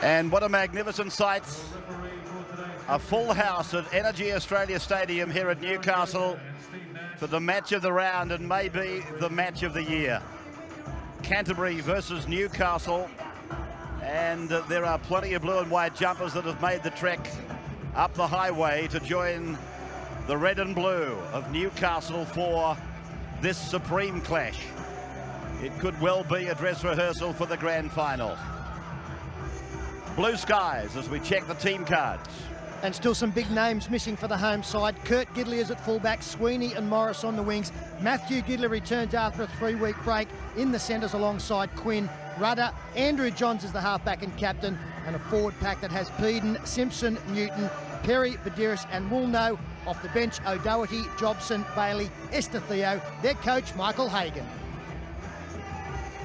And what a magnificent sight. A full house at Energy Australia Stadium here at Newcastle for the match of the round and maybe the match of the year. Canterbury versus Newcastle, and there are plenty of blue and white jumpers that have made the trek up the highway to join the red and blue of Newcastle for this supreme clash. It could well be a dress rehearsal for the grand final. Blue skies as we check the team cards. And still some big names missing for the home side. Kurt Gidley is at fullback, Sweeney and Morris on the wings. Matthew Gidley returns after a 3-week break in the centres alongside Quinn, Rudder. Andrew Johns is the halfback and captain, and a forward pack that has Peden, Simpson, Newton, Perry, Badiris and Woolnough. Off the bench, O'Doherty, Jobson, Bailey, Esther Theo, their coach Michael Hagan.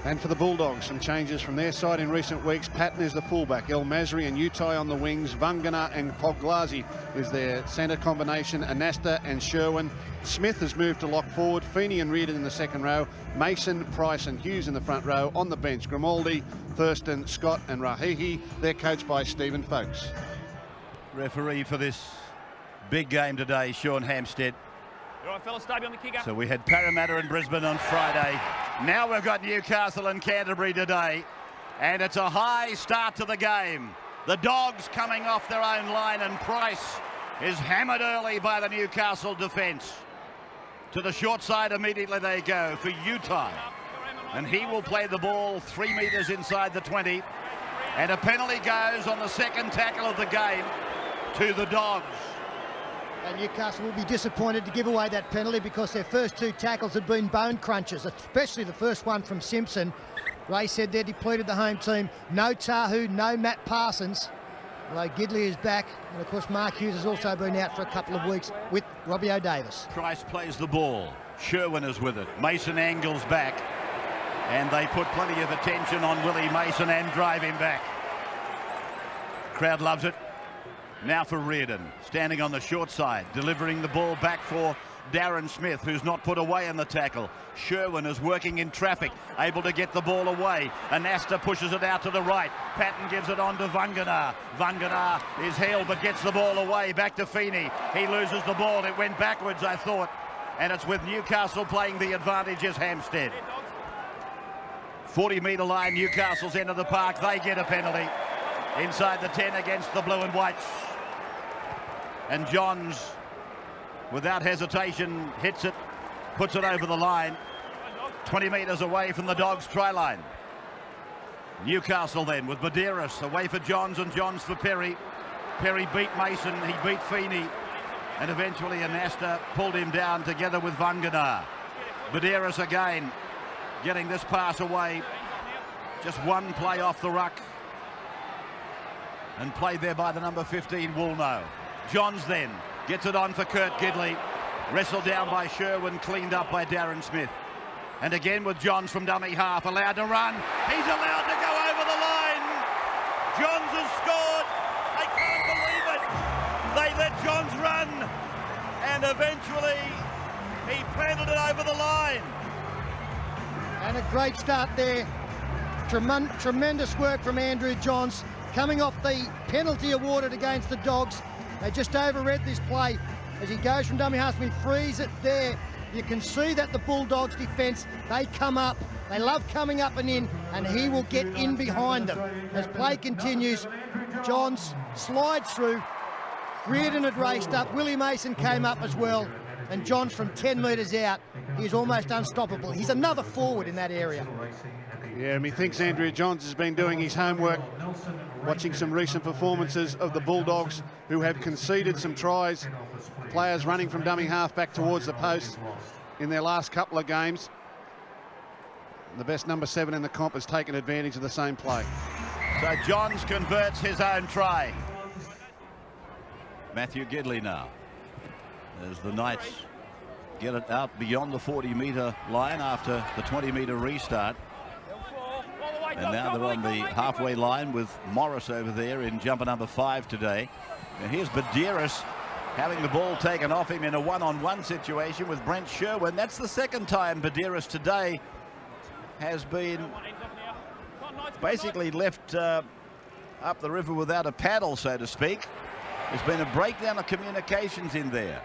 And for the Bulldogs, some changes from their side in recent weeks. Patton is the fullback, El Masri and Utai on the wings, Vangana and Poglazi is their centre combination, Anasta and Sherwin. Smith has moved to lock forward, Feeney and Reardon in the second row, Mason, Price and Hughes in the front row. On the bench, Grimaldi, Thurston, Scott and Rahihi. They're coached by Stephen Folkes. Referee for this big game today, Sean Hampstead. All right, fellas, stay on the kicker. So we had Parramatta and Brisbane on Friday. Now we've got Newcastle and Canterbury today. And it's a high start to the game. The Dogs coming off their own line, and Price is hammered early by the Newcastle defence. To the short side immediately they go for Utai. And he will play the ball 3 metres inside the 20. And a penalty goes on the second tackle of the game to the Dogs. And Newcastle will be disappointed to give away that penalty because their first 2 tackles had been bone crunchers, especially the first one from Simpson. Ray said they depleted the home team. No Tahu, no Matt Parsons. Although Gidley is back, and of course Mark Hughes has also been out for a couple of weeks with Robbie O'Davis. Price plays the ball. Sherwin is with it. Mason angles back, and they put plenty of attention on Willie Mason and drive him back. Crowd loves it. Now for Reardon, standing on the short side, delivering the ball back for Darren Smith, who's not put away in the tackle. Sherwin is working in traffic, able to get the ball away. Anasta pushes it out to the right. Patton gives it on to Vangana. Vangana is held but gets the ball away. Back to Feeney. He loses the ball. It went backwards, I thought. And it's with Newcastle playing the advantage as Hampstead. 40-metre line, Newcastle's end of the park. They get a penalty. Inside the 10 against the blue and whites. And Johns, without hesitation, hits it, puts it over the line, 20 metres away from the Dogs' try line. Newcastle then with Badiris away for Johns and Johns for Perry. Perry beat Mason, he beat Feeney, and eventually Anasta pulled him down together with Vangana. Badiris again getting this pass away. Just one play off the ruck. And played there by the number 15, Woolnough. Johns then gets it on for Kurt Gidley. Wrestled down by Sherwin, cleaned up by Darren Smith. And again with Johns from dummy half, allowed to run. He's allowed to go over the line. Johns has scored. I can't believe it. They let Johns run. And eventually he planted it over the line. And a great start there. Tremendous work from Andrew Johns. Coming off the penalty awarded against the Dogs. They just overread this play as he goes from dummy half. He frees it there. You can see that the Bulldogs defence, they come up. They love coming up and in, and he will get in behind them. As play continues, Johns slides through. Reardon had raced up. Willie Mason came up as well. And Johns from 10 metres out, he's almost unstoppable. He's another forward in that area. Yeah, and he thinks Andrew Johns has been doing his homework, watching some recent performances of the Bulldogs who have conceded some tries, players running from dummy half back towards the post in their last couple of games. The best number 7 in the comp has taken advantage of the same play. So Johns converts his own try. Matthew Gidley now, as the Knights get it out beyond the 40-metre line after the 20-metre restart. And now they're on the halfway line with Morris over there in jumper number 5 today. And here's Badiris having the ball taken off him in a one-on-one situation with Brent Sherwin. That's the second time Badiris today has been basically left up the river without a paddle, so to speak. There's been a breakdown of communications in there.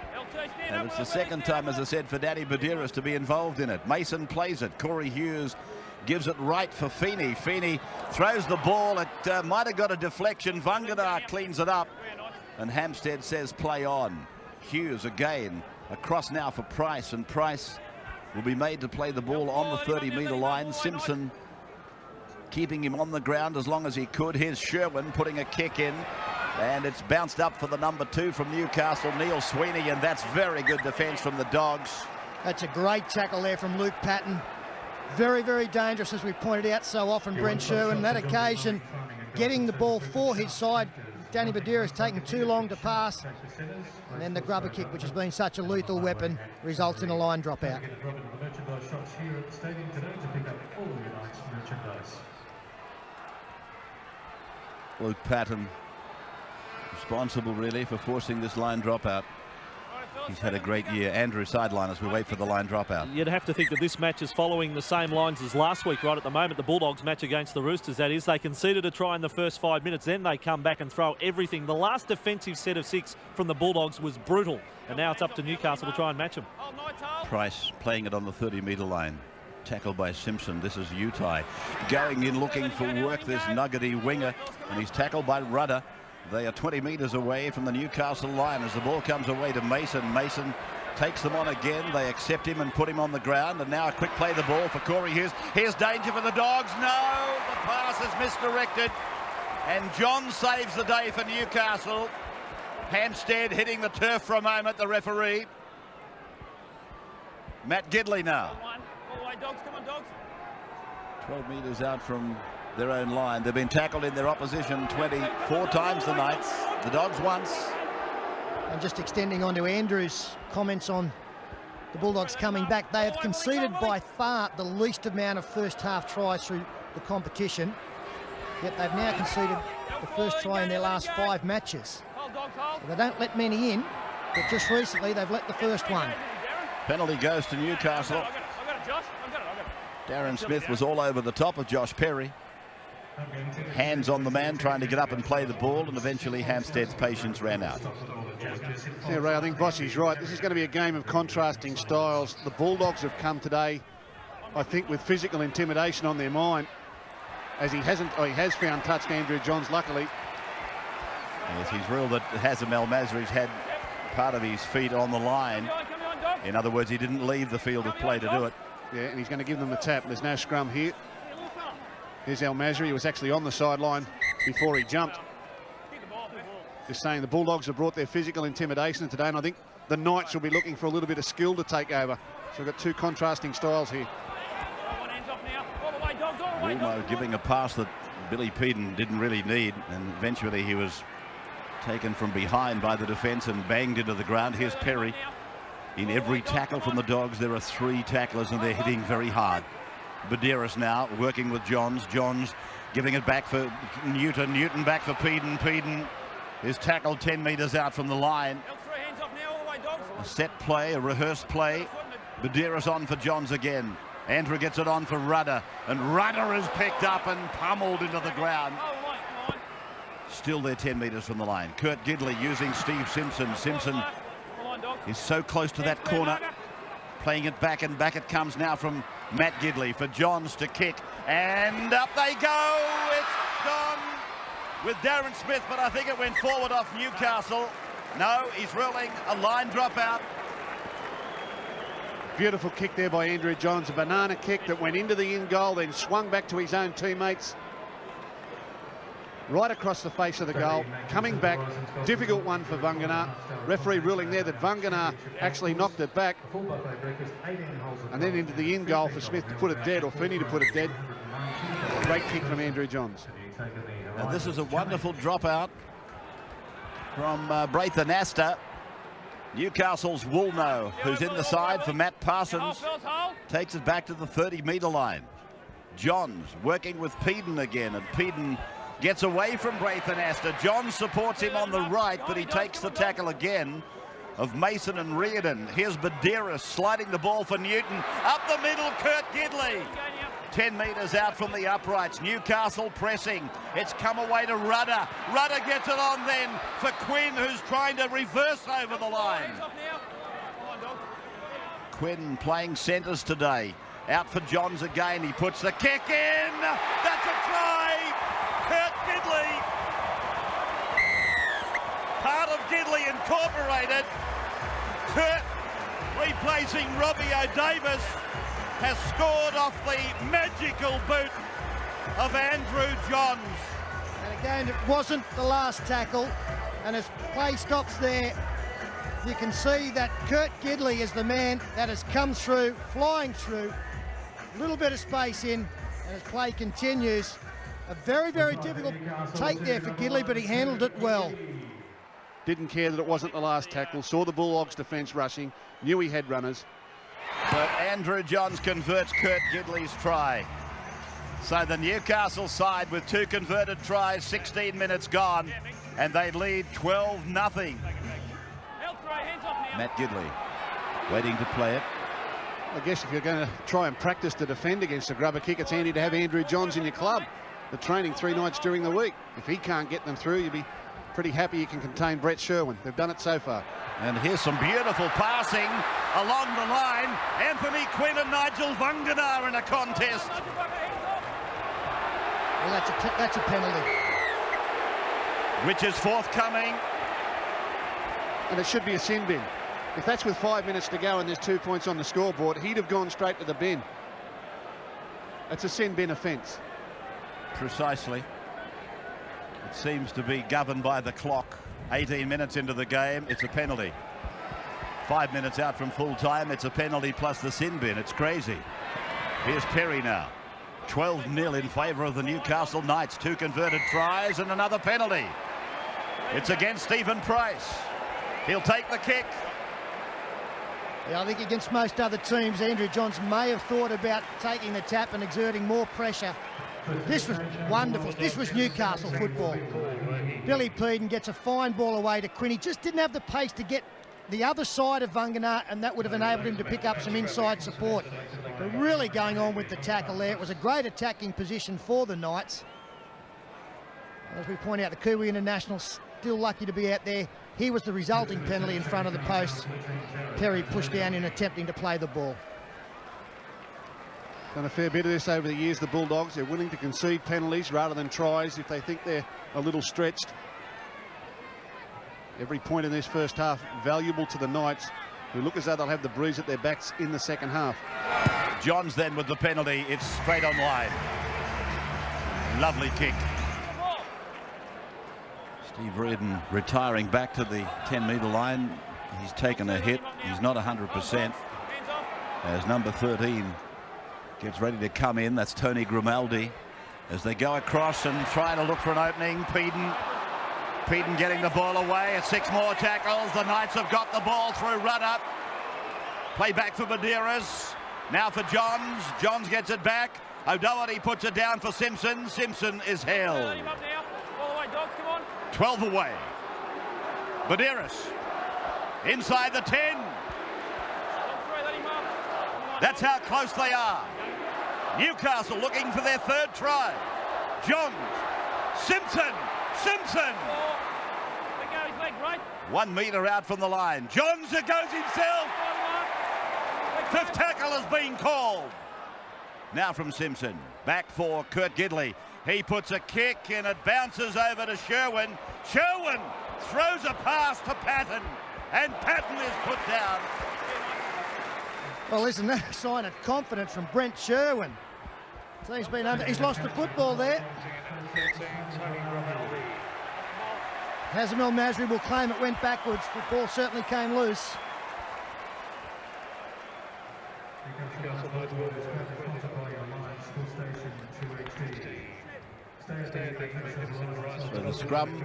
And it's the second time, as I said, for Danny Badeiras to be involved in it. Mason plays it. Corey Hughes gives it right for Feeney. Feeney throws the ball. It might have got a deflection. Vanganaar cleans it up. And Hampstead says play on. Hughes again across now for Price. And Price will be made to play the ball on the 30-metre line. Simpson keeping him on the ground as long as he could. Here's Sherwin putting a kick in. And it's bounced up for the number 2 from Newcastle, Neil Sweeney, and that's very good defence from the Dogs. That's a great tackle there from Luke Patton. Very, very dangerous, as we pointed out so often, Brent Sherwin. That occasion, getting the ball for his side. Danny Badeiras taking too long to pass. And then the grubber kick, which has been such a lethal weapon, results in a line dropout. Luke Patton responsible really for forcing this line dropout. He's had a great year. Andrew sideline as we wait for the line dropout. You'd have to think that this match is following the same lines as last week right at the moment. The Bulldogs match against the Roosters, that is. They conceded a try in the first 5 minutes. Then they come back and throw everything. The last defensive set of 6 from the Bulldogs was brutal. And now it's up to Newcastle to try and match them. Price playing it on the 30-metre line. Tackled by Simpson. This is Utai going in looking for work, this nuggety winger. And he's tackled by Rudder. They are 20 metres away from the Newcastle line as the ball comes away to Mason. Mason takes them on again. They accept him and put him on the ground. And now a quick play the ball for Corey Hughes. Here's danger for the Dogs. No, the pass is misdirected. And John saves the day for Newcastle. Hampstead hitting the turf for a moment, the referee. Matt Gidley now. 12 metres out from their own line. They've been tackled in their opposition 24 times tonight. The Dogs once. And just extending on to Andrew's comments on the Bulldogs coming back, they have conceded by far the least amount of first half tries through the competition, yet they've now conceded the first try in their last 5 matches. So they don't let many in, but just recently they've let the first one. Penalty goes to Newcastle. Darren Smith was all over the top of Josh Perry. Hands on the man trying to get up and play the ball, and eventually Hampstead's patience ran out. Yeah, Ray, I think Bossie's right. This is going to be a game of contrasting styles. The Bulldogs have come today, I think, with physical intimidation on their mind, as he has found touched Andrew Johns, luckily. Yes, he's ruled that Hazem El Masri's had part of his feet on the line. In other words, he didn't leave the field of play to do it. Yeah, and he's going to give them the tap. There's no scrum here. Here's El Masri, who was actually on the sideline before he jumped. Just saying the Bulldogs have brought their physical intimidation today, and I think the Knights will be looking for a little bit of skill to take over. So we've got 2 contrasting styles here. Wilmo giving a pass that Billy Peden didn't really need, and eventually he was taken from behind by the defence and banged into the ground. Here's Perry. In every tackle from the Dogs, there are 3 tacklers, and they're hitting very hard. Badeiras now working with Johns. Johns giving it back for Newton. Newton back for Peden. Peden is tackled 10 metres out from the line. A set play, a rehearsed play. Badeiras on for Johns again. Andrew gets it on for Rudder, and Rudder is picked up and pummeled into the ground. Still there 10 metres from the line. Kurt Gidley using Steve Simpson. Simpson is so close to that corner. Playing it back, and back it comes now from Matt Gidley for Johns to kick. And up they go. It's gone with Darren Smith, but I think it went forward off Newcastle. No, he's ruling a line dropout. Beautiful kick there by Andrew Johns, a banana kick that went into the in goal, then swung back to his own teammates. Right across the face of the goal, coming back, difficult one for Vanganaar. Referee ruling there that Vanganaar actually knocked it back. And then into the in goal for Smith to put it dead, or Finney to put it dead. Great kick from Andrew Johns. And this is a wonderful dropout from Braithen Astor. Newcastle's Woolno, who's in the side for Matt Parsons, takes it back to the 30-metre line. Johns working with Peden again, and Peden gets away from Braithen Astor. Johns supports him on the right, but he takes the tackle again of Mason and Reardon. Here's Badeiras sliding the ball for Newton. Up the middle, Kurt Gidley 10 metres out from the uprights. Newcastle pressing. It's come away to Rudder. Rudder gets it on then for Quinn, who's trying to reverse over the line. Quinn playing centres today. Out for Johns again. He puts the kick in. That's a try. Kurt Gidley. Part of Gidley incorporated. Kurt, replacing Robbie O'Davis, has scored off the magical boot of Andrew Johns. And again, it wasn't the last tackle, and as play stops there, you can see that Kurt Gidley is the man that has come through, flying through, a little bit of space in, and as play continues, a very, very difficult take there for Gidley, but he handled it well. Didn't care that it wasn't the last tackle, saw the Bulldogs defence rushing, knew he had runners. But Andrew Johns converts Kurt Gidley's try. So the Newcastle side with 2 converted tries, 16 minutes gone, and they lead 12-0. Matt Gidley waiting to play it. I guess if you're going to try and practice to defend against a grubber kick, it's handy to have Andrew Johns in your club. The training 3 nights during the week. If he can't get them through, you'd be pretty happy you can contain Brett Sherwin. They've done it so far. And here's some beautiful passing along the line. Anthony Quinn and Nigel Vunganar in a contest. Well, that's a penalty. Which is forthcoming. And it should be a sin bin. If that's with 5 minutes to go and there's 2 points on the scoreboard, he'd have gone straight to the bin. It's a sin bin offence. Precisely. It seems to be governed by the clock. 18 minutes into the game, it's a penalty. 5 minutes out from full time, it's a penalty plus the sin bin. It's crazy. Here's Perry now. 12-0 in favour of the Newcastle Knights. 2 converted tries and another penalty. It's against Stephen Price. He'll take the kick. Yeah, I think against most other teams, Andrew Johns may have thought about taking the tap and exerting more pressure. This was wonderful. This was Newcastle football. Billy Peden gets a fine ball away to Quinn. He just didn't have the pace to get the other side of Vunganar, and that would have enabled him to pick up some inside support. But really going on with the tackle there. It was a great attacking position for the Knights. As we point out, the Kiwi International still lucky to be out there. Here was the resulting penalty in front of the post. Perry pushed down in attempting to play the ball. Done a fair bit of this over the years, the Bulldogs. They're willing to concede penalties rather than tries if they think they're a little stretched. Every point in this first half valuable to the Knights, who look as though they'll have the breeze at their backs in the second half. Johns then with the penalty. It's straight on line. Lovely kick. Steve Reardon retiring back to the 10-metre line. He's taken a hit. He's not 100%. As number 13 gets ready to come in, that's Tony Grimaldi. As they go across and try to look for an opening, Peden getting the ball away. It's 6 more tackles. The Knights have got the ball through Rudder. Play back for Medeiros. Now for Johns. Johns gets it back. O'Doherty puts it down for Simpson. Simpson is held. 12 away. Medeiros inside the 10. That's how close they are. Newcastle looking for their 3rd try. Johns. Simpson. 1 metre out from the line. Johns goes himself. 5th tackle has been called. Now from Simpson. Back for Kurt Gidley. He puts a kick and it bounces over to Sherwin. Sherwin throws a pass to Patton, and Patton is put down. Well, isn't that a sign of confidence from Brent Sherwin? So he's lost the football there. Hazem El Masri will claim it went backwards. The ball certainly came loose. So the scrum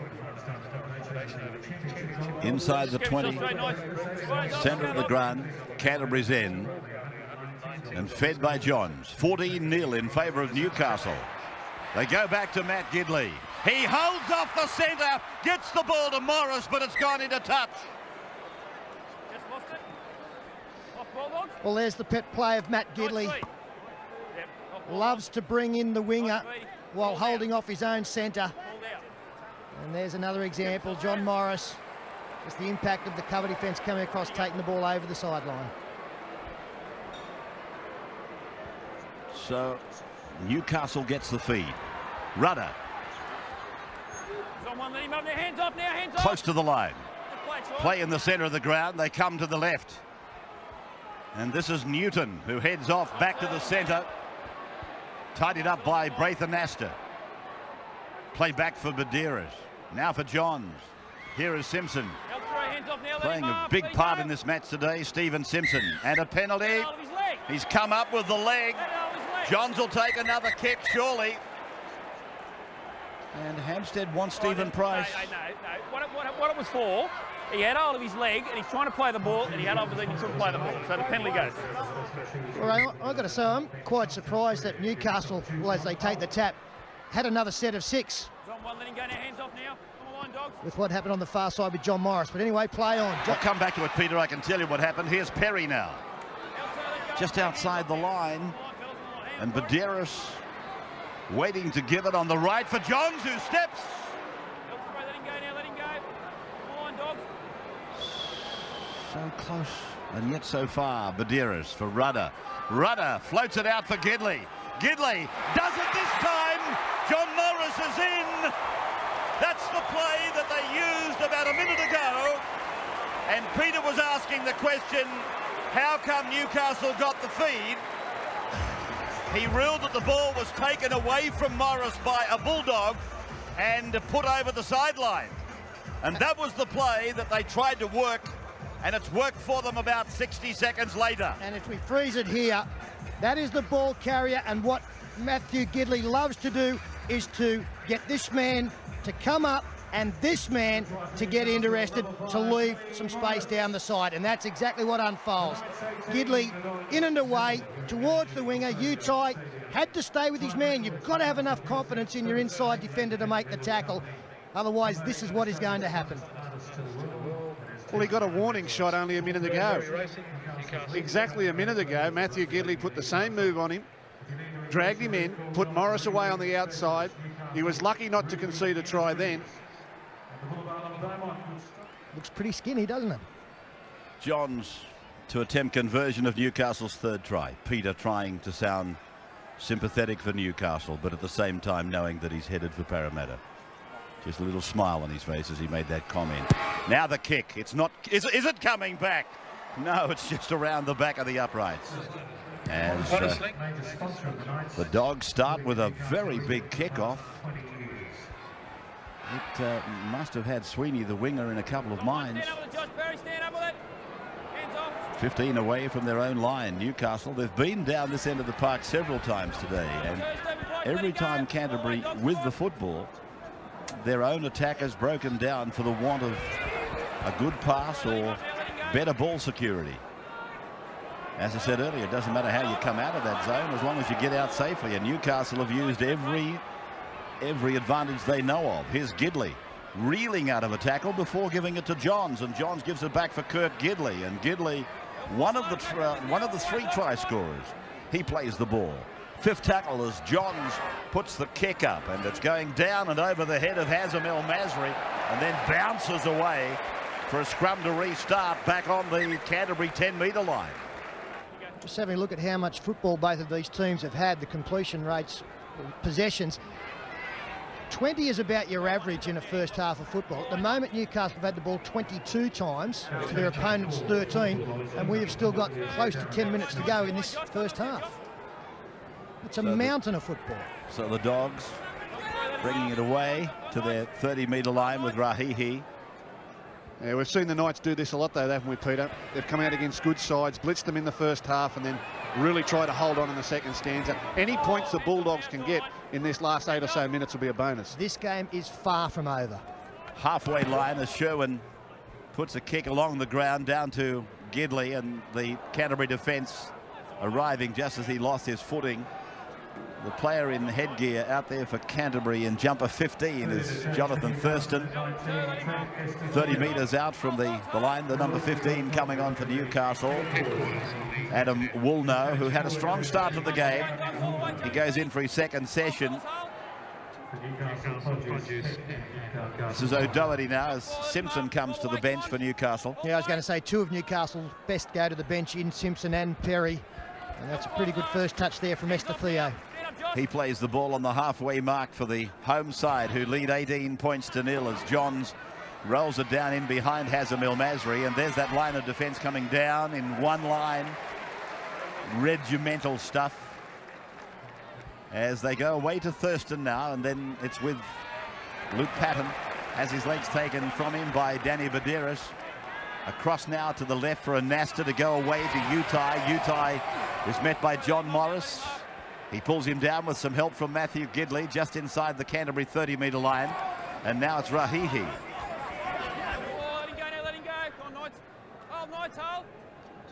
inside the 20, centre of the ground, Canterbury's end, and fed by Johns. 14-0 in favour of Newcastle. They go back to Matt Gidley. He holds off the centre, gets the ball to Morris, but it's gone into touch. Well, there's the pet play of Matt Gidley. loves to bring in the winger while holding off his own centre. And there's another example, John Morris. Just the impact of the cover defence coming across, taking the ball over the sideline. So Newcastle gets the feed. Rudder. Someone let him up there. Hands off now. Hands off. Close to the line. Good play, Play in the centre of the ground. They come to the left. And this is Newton, who heads off back to the centre. Tidied up by Braithen Astor. Play back for Medeiros. Now for Johns. Here is Simpson. Playing a big part in this match today, Stephen Simpson. And a penalty. He's come up with the leg. Johns will take another kick, surely. And Hampstead wants Stephen Price. No. What it was for, he had hold of his leg and he's trying to play the ball and he had hold of it and he couldn't play the ball. So the penalty goes. Well, I've got to say, I'm quite surprised that Newcastle, well, as they take the tap, had another set of 6. Let him go now. Hands off now. Come on, Dogs. With what happened on the far side with John Morris. But anyway, play on. I'll come back to it, Peter. I can tell you what happened. Here's Perry now. Just outside the line. And Medeiros waiting to give it on the right for Johns, who steps. Let him go now. Let him go. Come on, Dogs. So close and yet so far. Medeiros for Rudder. Rudder floats it out for Gidley. Gidley does it this time. John Morris is in. That's the play that they used about a minute ago. And Peter was asking the question, how come Newcastle got the feed? He ruled that the ball was taken away from Morris by a Bulldog and put over the sideline. And that was the play that they tried to work, and it's worked for them about 60 seconds later. And if we freeze it here, that is the ball carrier, and what Matthew Gidley loves to do is to get this man to come up and this man to get interested, to leave some space down the side, and that's exactly what unfolds. Gidley in and away towards the winger. Utai had to stay with his man. You've got to have enough confidence in your inside defender to make the tackle. Otherwise, this is what is going to happen. Well, he got a warning shot only a minute ago. Exactly a minute ago, Matthew Gidley put the same move on him, dragged him in, put Morris away on the outside. He was lucky not to concede a try then. Looks pretty skinny, doesn't it? Johns to attempt conversion of Newcastle's third try. Peter trying to sound sympathetic for Newcastle, but at the same time knowing that he's headed for Parramatta. Just a little smile on his face as he made that comment. Now the kick. It's not. Is it coming back? No, it's just around the back of the uprights. As the Dogs start with a very big kickoff. It must have had Sweeney, the winger, in a couple of minds. 15 away from their own line. Newcastle, they've been down this end of the park several times today, and every time Canterbury with the football, their own attack has broken down for the want of a good pass or better ball security. As I said earlier, it doesn't matter how you come out of that zone as long as you get out safely, and Newcastle have used every advantage they know of. Here's Gidley reeling out of a tackle before giving it to Johns, and Johns gives it back for Kurt Gidley, and Gidley, one of the 3 try scorers. He plays the ball. 5th tackle as Johns puts the kick up, and it's going down and over the head of Hazem El Masri, and then bounces away for a scrum to restart back on the Canterbury 10-metre line. Just having a look at how much football both of these teams have had, the completion rates, possessions. 20 is about your average in a first half of football. At the moment, Newcastle have had the ball 22 times to their opponent's 13, and we have still got close to 10 minutes to go in this first half. It's a mountain of football. So the Dogs bringing it away to their 30-metre line with Rahihi. Yeah, we've seen the Knights do this a lot, though, haven't we, Peter? They've come out against good sides, blitzed them in the first half, and then really try to hold on in the second stanza. Any points the Bulldogs can get in this last 8 or so minutes will be a bonus. This game is far from over. Halfway line as Sherwin puts a kick along the ground down to Gidley, and the Canterbury defence arriving just as he lost his footing. The player in headgear out there for Canterbury in jumper 15 is Jonathan Thurston. 30 metres out from the line, the number 15 coming on for Newcastle. Adam Woolnough, who had a strong start to the game. He goes in for his second session. This is O'Doherty now as Simpson comes to the bench for Newcastle. Yeah, I was going to say two of Newcastle's best go to the bench in Simpson and Perry. And that's a pretty good first touch there from Estetheo. He plays the ball on the halfway mark for the home side, who lead 18 points to nil as Johns rolls it down in behind Hazem El Masri. And there's that line of defence coming down in one line. Regimental stuff. As they go away to Thurston now, and then it's with Luke Patton. Has his legs taken from him by Danny Badeiras. Across now to the left for Anasta to go away to Utai. Utai is met by John Morris. He pulls him down with some help from Matthew Gidley just inside the Canterbury 30-metre line. And now it's Rahihi.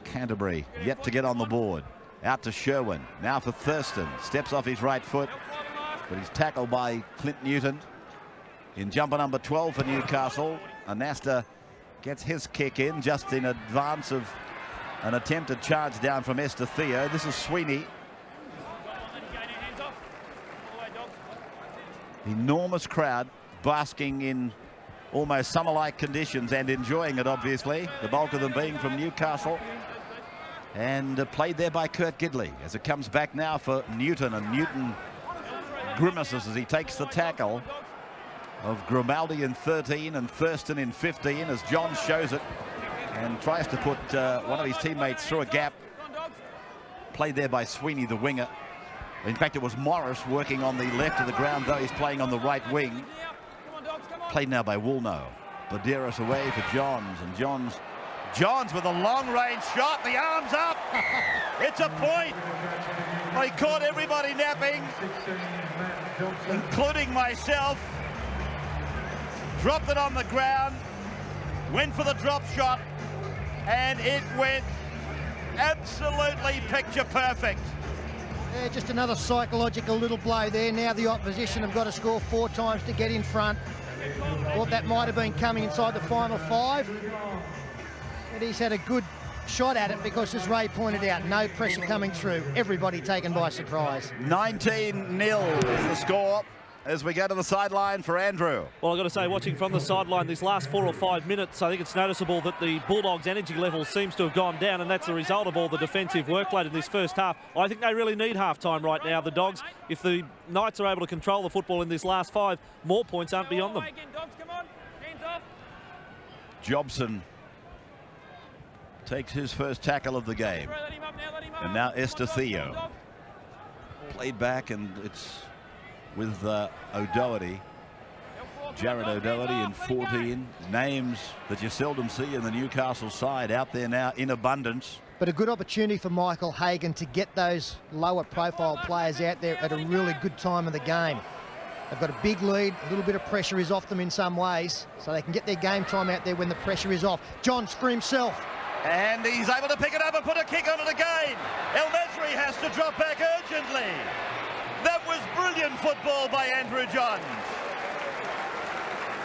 Canterbury yet to get on the board. Out to Sherwin. Now for Thurston. Steps off his right foot. But he's tackled by Clint Newton. In jumper number 12 for Newcastle. Anasta gets his kick in just in advance of an attempted charge down from Estetheo. This is Sweeney. Enormous crowd basking in almost summer-like conditions and enjoying it, obviously. The bulk of them being from Newcastle. And played there by Kurt Gidley as it comes back now for Newton. And Newton grimaces as he takes the tackle of Grimaldi in 13 and Thurston in 15 as John shows it and tries to put one of his teammates through a gap. Played there by Sweeney, the winger. In fact, it was Morris working on the left of the ground, though he's playing on the right wing. Played now by Woolnough. Badeiras away for Johns, and Johns with a long-range shot. The arms up. It's a point. Well, he caught everybody napping, including myself. Dropped it on the ground. Went for the drop shot, and it went absolutely picture perfect. Yeah, just another psychological little blow there. Now the opposition have got to score 4 times to get in front. Thought that might have been coming inside the final 5. But he's had a good shot at it because, as Ray pointed out, no pressure coming through. Everybody taken by surprise. 19-0 is the score as we go to the sideline for Andrew. Well, I've got to say, watching from the sideline these last 4 or 5 minutes, I think it's noticeable that the Bulldogs' energy level seems to have gone down, and that's the result of all the defensive workload in this first half. I think they really need half-time right now, the Dogs. If the Knights are able to control the football in this last 5, more points aren't beyond them. Jobson takes his first tackle of the game. And now Estetheo. Played back, and it's with O'Doherty. Jared O'Doherty in 14. Names that you seldom see in the Newcastle side out there now in abundance. But a good opportunity for Michael Hagan to get those lower profile players out there at a really good time of the game. They've got a big lead, a little bit of pressure is off them in some ways, so they can get their game time out there when the pressure is off. Johns for himself. And he's able to pick it up and put a kick on it again. El Masri has to drop back urgently. That was brilliant football by Andrew Johns.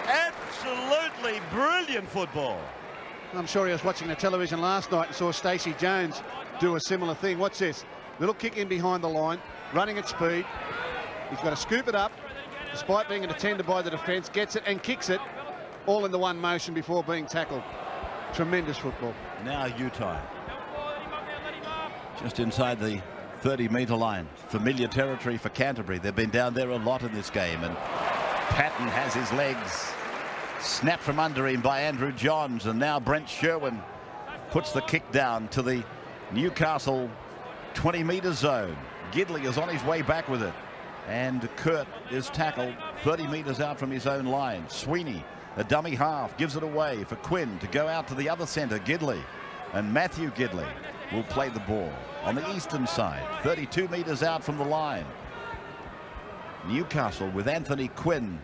Absolutely brilliant football. I'm sure he was watching the television last night and saw Stacey Jones do a similar thing. Watch this. Little kick in behind the line, running at speed. He's got to scoop it up, despite being attended by the defence, gets it and kicks it, all in the one motion before being tackled. Tremendous football. Now Utai. Just inside the 30-metre line. Familiar territory for Canterbury. They've been down there a lot in this game, and Patton has his legs snapped from under him by Andrew Johns, and now Brent Sherwin puts the kick down to the Newcastle 20-metre zone. Gidley is on his way back with it, and Kurt is tackled 30 metres out from his own line. Sweeney, a dummy half, gives it away for Quinn to go out to the other centre, Gidley, and Matthew Gidley will play the ball on the eastern side, 32 metres out from the line. Newcastle with Anthony Quinn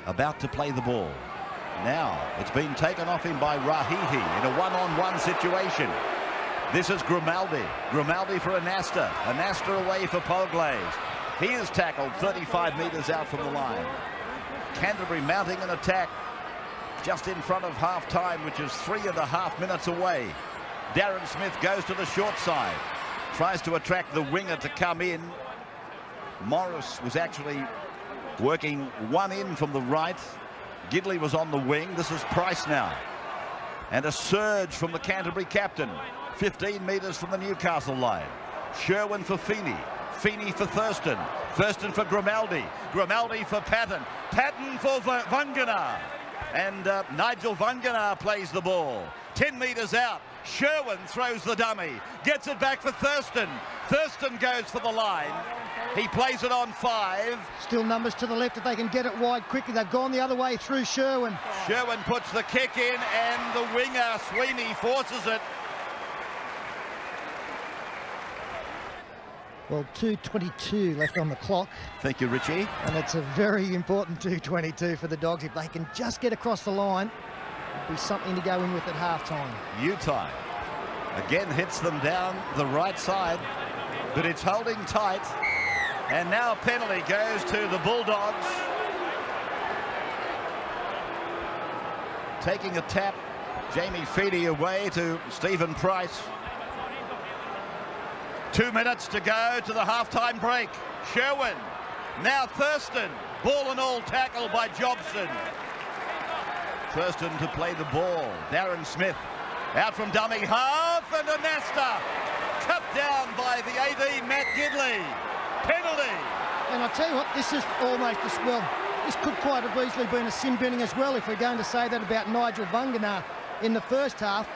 about to play the ball. Now it's been taken off him by Rahihi in a one-on-one situation. This is Grimaldi. Grimaldi for Anasta. Anasta away for Poglaze. He is tackled 35 metres out from the line. Canterbury mounting an attack just in front of half-time, which is 3.5 minutes away. Darren Smith goes to the short side, tries to attract the winger to come in. Morris was actually working one in from the right. Gidley was on the wing. This is Price now. And a surge from the Canterbury captain, 15 metres from the Newcastle line. Sherwin for Feeney. Feeney for Thurston. Thurston for Grimaldi. Grimaldi for Patton. Patton for Wangenaar. And Nigel Wangenaar plays the ball. 10 metres out. Sherwin throws the dummy. Gets it back for Thurston. Thurston goes for the line. He plays it on 5. Still numbers to the left if they can get it wide quickly. They've gone the other way through Sherwin. Sherwin puts the kick in and the winger, Sweeney, forces it. Well, 2:22 left on the clock. Thank you, Richie. And it's a very important 2:22 for the Dogs. If they can just get across the line, it'll be something to go in with at half-time. Utah again hits them down the right side, but it's holding tight. And now a penalty goes to the Bulldogs. Taking a tap, Jamie Feeney away to Stephen Price. 2 minutes to go to the half-time break. Sherwin, now Thurston. Ball and all tackle by Jobson. Thurston to play the ball. Darren Smith out from dummy half, and a Nesta cut down by the 18, Matt Gidley. Penalty. And I tell you what, this is almost as well. This could quite have easily been a sin binning as well if we're going to say that about Nigel Wangenaar in the first half.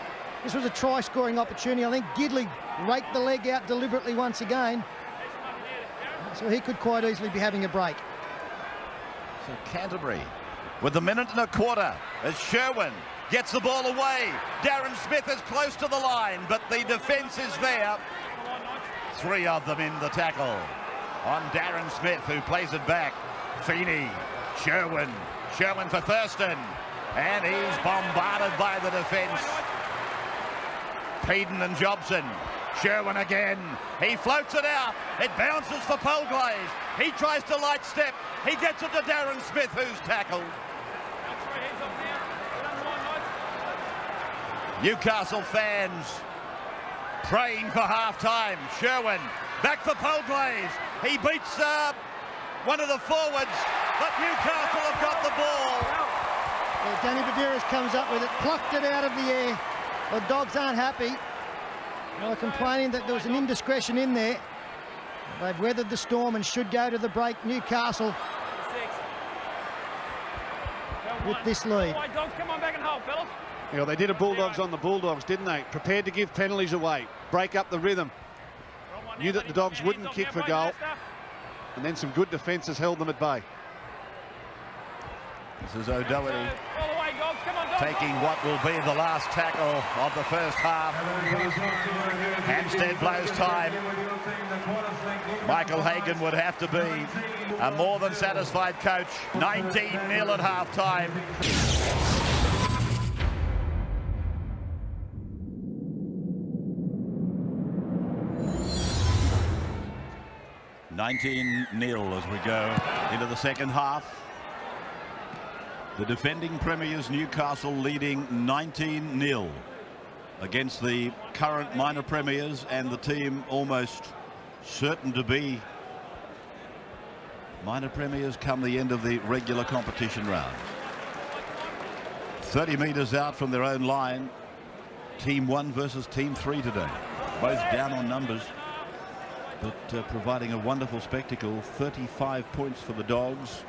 This was a try-scoring opportunity. I think Gidley raked the leg out deliberately once again. So he could quite easily be having a break. So Canterbury with a minute and a quarter as Sherwin gets the ball away. Darren Smith is close to the line, but the defence is there. 3 of them in the tackle on Darren Smith, who plays it back. Feeney, Sherwin for Thurston, and he's bombarded by the defence. Peden and Jobson. Sherwin again. He floats it out. It bounces for Polglaze. He tries to light step. He gets it to Darren Smith, who's tackled. Newcastle fans praying for half-time. Sherwin back for Polglaze. He beats one of the forwards, but Newcastle have got the ball. Well, Danny Badiris comes up with it, plucked it out of the air. The Dogs aren't happy. They're complaining that there was an indiscretion in there. They've weathered the storm and should go to the break. Newcastle with this lead. Dogs, come on back and hold, fellas. Yeah, they did a Bulldogs on the Bulldogs, didn't they? Prepared to give penalties away, break up the rhythm. Knew that the Dogs wouldn't kick for goal. And then some good defences held them at bay. This is O'Doherty taking what will be the last tackle of the first half. Hampstead blows time. Michael Hagan would have to be a more than satisfied coach. 19-0 at half-time. (19-0) as we go into the second half. The defending premiers Newcastle leading 19-0 against the current minor premiers and the team almost certain to be minor premiers come the end of the regular competition round. 30 metres out from their own line. Team 1 versus Team 3 today. Both down on numbers, but providing a wonderful spectacle. 35 points for the Dogs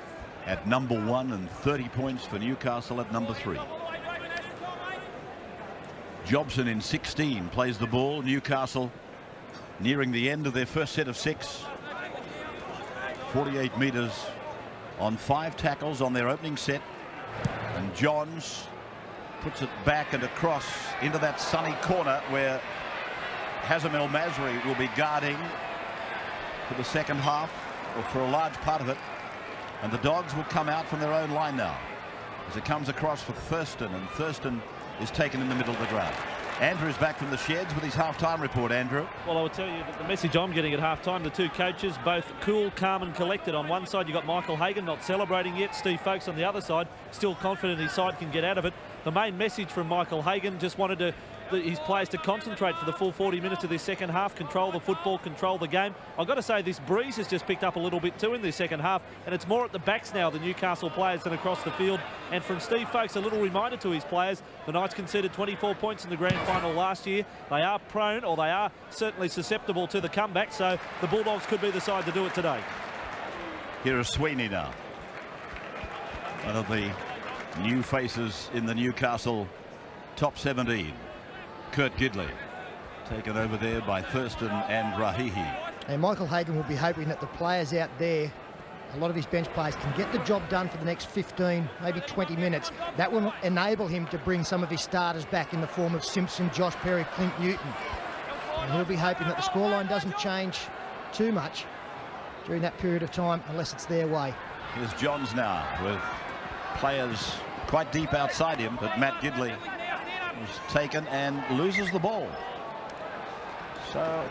at number 1 and 30 points for Newcastle at number 3. Jobson in 16 plays the ball. Newcastle nearing the end of their first set of 6. 48 metres on 5 tackles on their opening set, and Johns puts it back and across into that sunny corner where Hazem El Masri will be guarding for the second half, or for a large part of it. And the Dogs will come out from their own line now as it comes across for Thurston, and Thurston is taken in the middle of the ground. Andrew's back from the sheds with his half-time report. Andrew. Well, I will tell you that the message I'm getting at half-time, the two coaches, both cool, calm and collected. On one side, you've got Michael Hagan not celebrating yet. Steve Folkes on the other side, still confident his side can get out of it. The main message from Michael Hagan, just wanted his players to concentrate for the full 40 minutes of this second half, control the football, control the game. I've got to say this breeze has just picked up a little bit too in this second half, and it's more at the backs now, the Newcastle players, than across the field. And from Steve Folkes, a little reminder to his players, the Knights conceded 24 points in the grand final last year. They are prone, or they are certainly susceptible to the comeback, so the Bulldogs could be the side to do it today. Here is Sweeney now. One of the new faces in the Newcastle top 17. Kurt Gidley taken over there by Thurston and Rahihi. And Michael Hagan will be hoping that the players out there, a lot of his bench players, can get the job done for the next 15, maybe 20 minutes. That will enable him to bring some of his starters back in the form of Simpson, Josh Perry, Clint Newton. And he'll be hoping that the scoreline doesn't change too much during that period of time unless it's their way. Here's Johns now with players quite deep outside him, but Matt Gidley is taken and loses the ball. So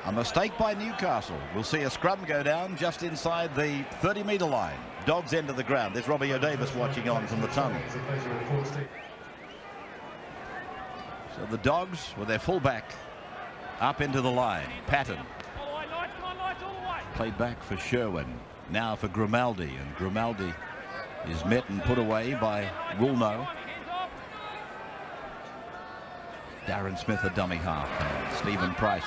a mistake by Newcastle. We'll see a scrum go down just inside the 30-metre line. Dogs end of the ground. There's Robbie O'Davis watching on from the tunnel. So the Dogs with their fullback up into the line. Patton played back for Sherwin. Now for Grimaldi, and Grimaldi is met and put away by Woolnough. Darren Smith a dummy half, and Stephen Price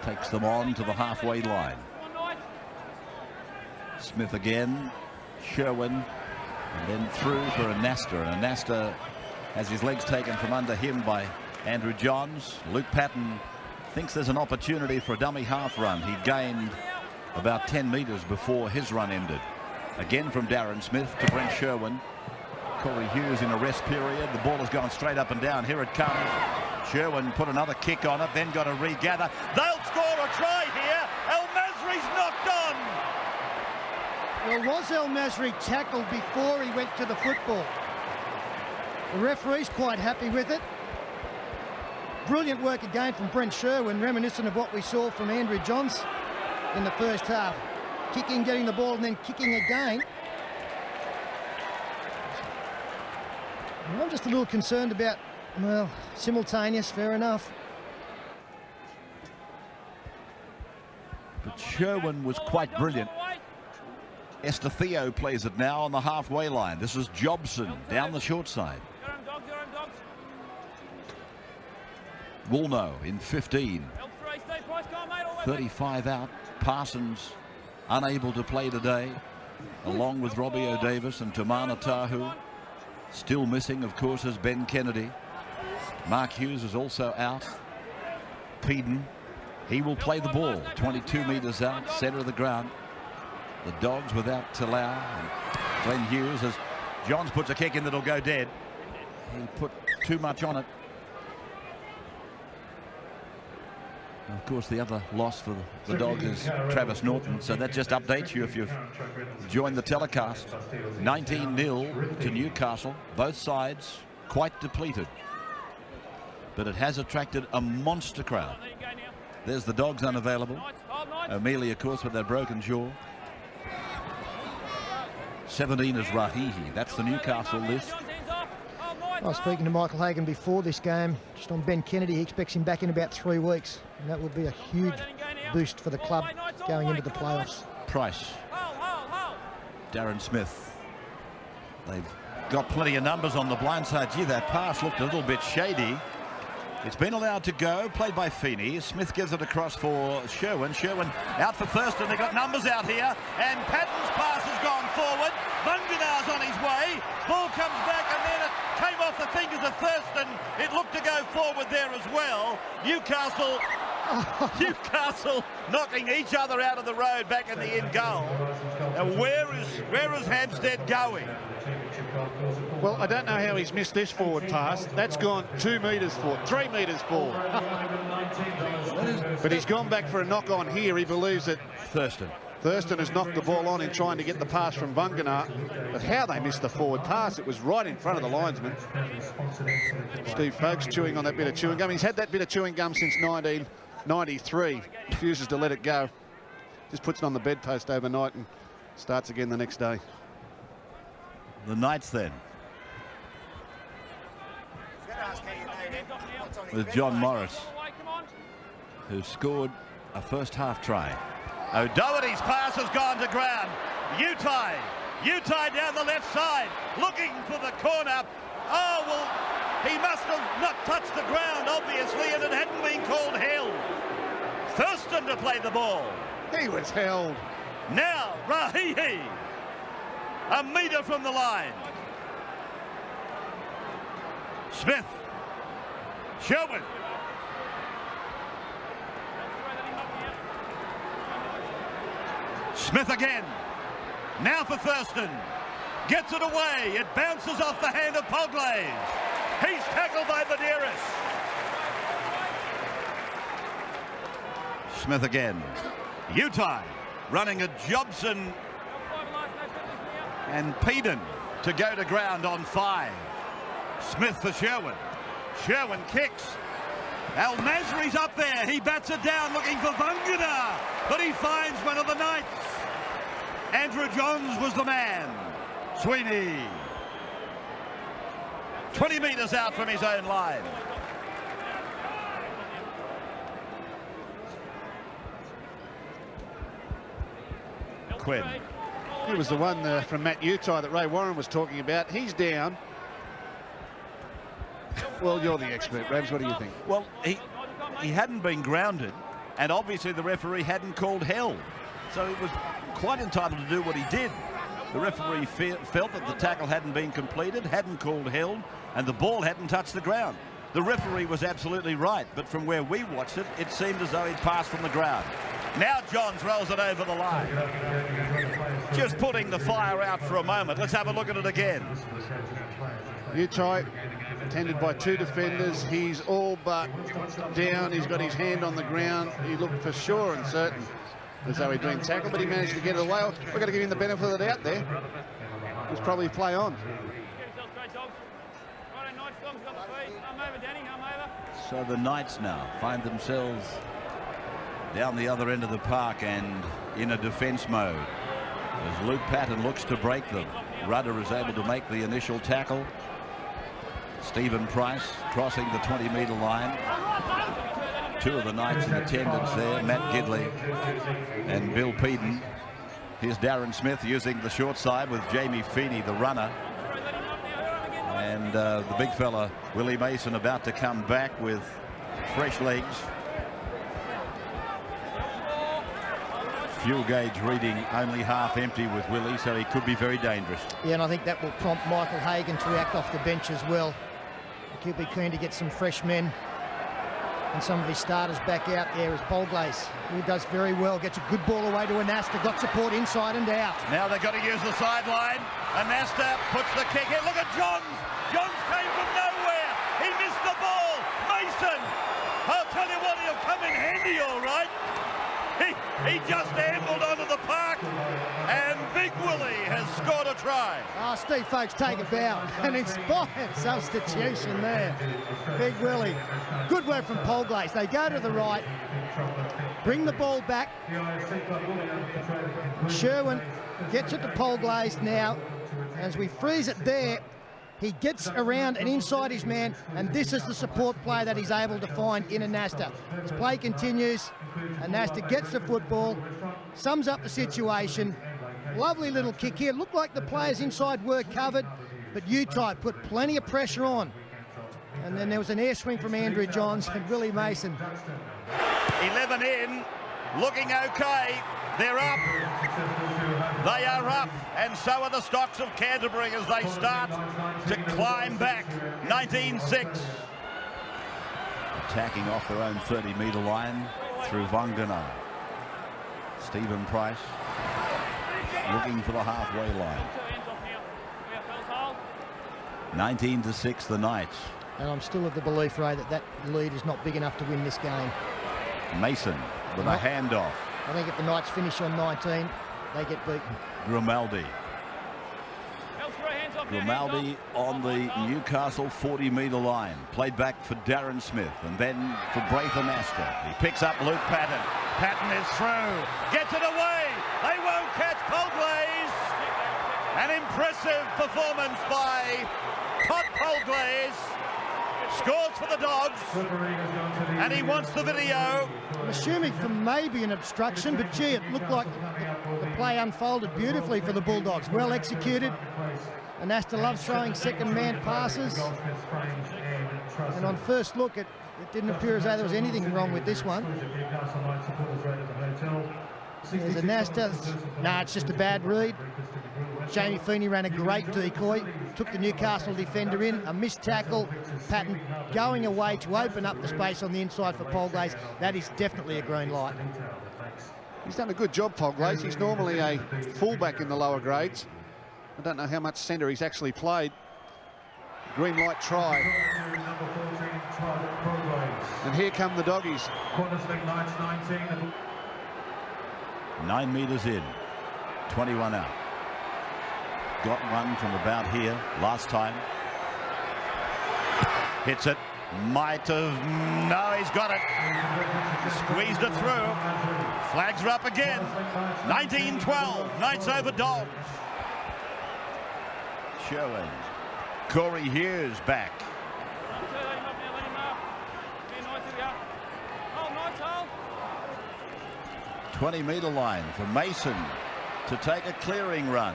takes them on to the halfway line. Smith again, Sherwin, and then through for Anasta, and Anasta has his legs taken from under him by Andrew Johns. Luke Patton thinks there's an opportunity for a dummy half run. He gained about 10 metres before his run ended. Again from Darren Smith to Brent Sherwin. Corey Hughes in a rest period. The ball has gone straight up and down. Here it comes. Sherwin put another kick on it, then got to regather. They'll score a try here. El Masri's knocked on. Well, was El Masri tackled before he went to the football? The referee's quite happy with it. Brilliant work again from Brent Sherwin, reminiscent of what we saw from Andrew Johns in the first half. Kicking, getting the ball, and then kicking again. I'm just a little concerned about, well, simultaneous, fair enough. But Sherwin was quite brilliant. Estetheo plays it now on the halfway line. This is Jobson down the short side. Woolnough in 15. 35 out. Parsons unable to play today, along with Robbie O'Davis and Tamana Tahu. Still missing, of course, is Ben Kennedy. Mark Hughes is also out. Peden, he will play the ball. 22 metres out, centre of the ground. The Dogs without Talau. And Glenn Hughes, as Johns puts a kick in that'll go dead. He put too much on it. And of course, the other loss for the Dogs is Travis Norton. So that just updates you if you've joined the telecast. 19-0 to Newcastle. Both sides quite depleted. But it has attracted a monster crowd. There's the Dogs unavailable. O'Mealy, of course, with that broken jaw. 17 is Rahihi. That's the Newcastle list. I was speaking to Michael Hagan before this game, just on Ben Kennedy. He expects him back in about 3 weeks, and that would be a huge boost for the club going into the playoffs. Price, Darren Smith. They've got plenty of numbers on the blind side. Gee, that pass looked a little bit shady. It's been allowed to go, played by Feeney. Smith gives it across for Sherwin. Sherwin out for Thurston. They've got numbers out here, and Patton's pass has gone forward. Bunganar's on his way. Ball comes back, and then it came off the fingers of Thurston. It looked to go forward there as well. Newcastle knocking each other out of the road back in the in goal. Now where is Hampstead going? Well, I don't know how he's missed this forward pass. That's gone 2 metres forward, 3 metres forward. But he's gone back for a knock on here. He believes that Thurston Thurston has knocked the ball on in trying to get the pass from Vungana, but how they missed the forward pass. It was right in front of the linesman. Steve Folkes chewing on that bit of chewing gum. He's had that bit of chewing gum since 1993. Refuses to let it go. Just puts it on the bedpost overnight and starts again the next day. The Knights then, with John Morris, who scored a first half try. O'Doherty's pass has gone to ground. Utai down the left side, looking for the corner. Oh, well, he must have not touched the ground, obviously, and it hadn't been called held. Thurston to play the ball. He was held. Now, Rahihi, a metre from the line. Smith, Sherwood. Smith again. Now for Thurston. Gets it away. It bounces off the hand of Poglaze. He's tackled by Medeiros. Smith again. Utai running a Jobson and Peden to go to ground on 5. Smith for Sherwin. Sherwin kicks. Al Masri's up there. He bats it down looking for Vungana, but he finds one of the Knights. Andrew Johns was the man. Sweeney. 20 metres out from his own line. Quinn. It was the one from Matt Utai that Ray Warren was talking about. He's down. Well, you're the expert, Rabs. What do you think? Well, he hadn't been grounded, and obviously the referee hadn't called held. So he was quite entitled to do what he did. The referee felt that the tackle hadn't been completed, hadn't called held, and the ball hadn't touched the ground. The referee was absolutely right, but from where we watched it, it seemed as though he'd passed from the ground. Now Johns rolls it over the line. Just putting the fire out for a moment. Let's have a look at it again. Utai, attended by 2 defenders. He's all but down. He's got his hand on the ground. He looked for sure and certain as though he'd been tackled, but he managed to get it away. We've got to give him the benefit of the doubt there. It was probably play on. So the Knights now find themselves down the other end of the park and in a defence mode. As Luke Patton looks to break them, Rudder is able to make the initial tackle. Stephen Price crossing the 20-metre line. 2 of the Knights in attendance there, Matt Gidley and Bill Peden. Here's Darren Smith using the short side with Jamie Feeney, the runner. And the big fella, Willie Mason, about to come back with fresh legs. Fuel gauge reading only half empty with Willie, so he could be very dangerous. Yeah, and I think that will prompt Michael Hagan to react off the bench as well. He'll be keen to get some fresh men and some of his starters back out there as Poglaze, who does very well, gets a good ball away to Anasta, got support inside and out. Now they've got to use the sideline. Anasta puts the kick in. Look at Johns. Johns came from nowhere. He missed the ball. Mason, I'll tell you what, he'll come in handy all right. He just ambled onto the park, and Big Willie has scored a try. Steve Folkes take a bow. An inspired substitution there. Big Willie. Good work from Poglaze. They go to the right, bring the ball back. Sherwin gets it to Poglaze now. As we freeze it there, he gets around and inside his man, and this is the support play that he's able to find in Anasta. His play continues. Anasta gets the football, sums up the situation. Lovely little kick here. Looked like the players inside were covered, but Utai put plenty of pressure on. And then there was an air swing from Andrew Johns and Willie Mason. 11 in, looking okay. They're up. They are up, and so are the Stocks of Canterbury as they start to climb back. 19-6. Attacking off their own 30-metre line through Vungana. Stephen Price looking for the halfway line. 19-6, the Knights. And I'm still of the belief, Ray, that that lead is not big enough to win this game. Mason with a handoff. I think if the Knights finish on 19, they get beaten. Grimaldi. Grimaldi on the Newcastle 40-metre line. Played back for Darren Smith and then for Braithen Astor. He picks up Luke Patton. Patton is through. Gets it away. They won't catch Polglaze. An impressive performance by Todd Polglaze. Scores for the Dogs. And he wants the video. I'm assuming for maybe an obstruction, but gee, it looked like the play unfolded beautifully for the Bulldogs. Well executed. And Astor loves throwing second-man passes. And on first look, it didn't appear as though there was anything wrong with this one. There's an Astor. Nah, it's just a bad read. Jamie Feeney ran a great decoy, took the Newcastle defender in, a missed tackle. Patton going away to open up the space on the inside for Polglaze. That is definitely a green light. He's done a good job, Polglaze. He's normally a fullback in the lower grades. I don't know how much centre he's actually played. Green light try. And here come the Doggies. 9 metres in, 21 out. Got one from about here last time. Hits it. Might have. No, he's got it. Squeezed it through. Flags are up again. 19-12. Knights over Dogs. Sherwin. Corey Hughes back. 20-metre line for Mason to take a clearing run.